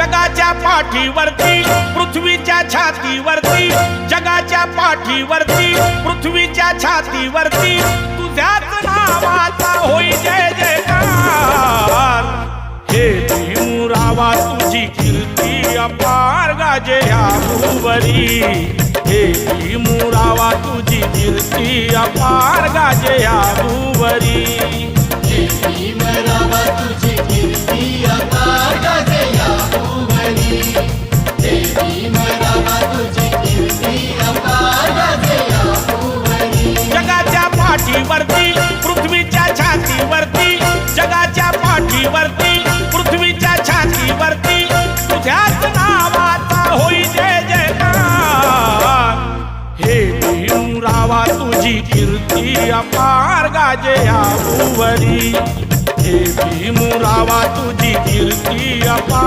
जगाच्या पाठीवरती पृथ्वीच्या छातीवरती, जगाच्या पाठीवरती पृथ्वीच्या छातीवरती तुझ्याच नावाचा होई जय जयकार। हे भीमरावा तुझी कीर्ती अपार गाजे ह्या भूवरी, हे भीमरावा तुझी कीर्ती अपार गाजे ह्या भूवरी। भीमरावा तुझी कीर्ती अपार गाजे या भूवरी, भीमरावा तुझी कीर्ती अपार गाजे या भूवरी। जगाच्या पाठीवरती पृथ्वीच्या छातीवरती, जगाच्या पाठीवरती पृथ्वीच्या छातीवरती तुझ्याच नावाचा होई जय जयकार। हे भीमरावा तुझी कीर्ती अपार गाजे या भूवरी, हे भीमरावा तुझी कीर्ती अपार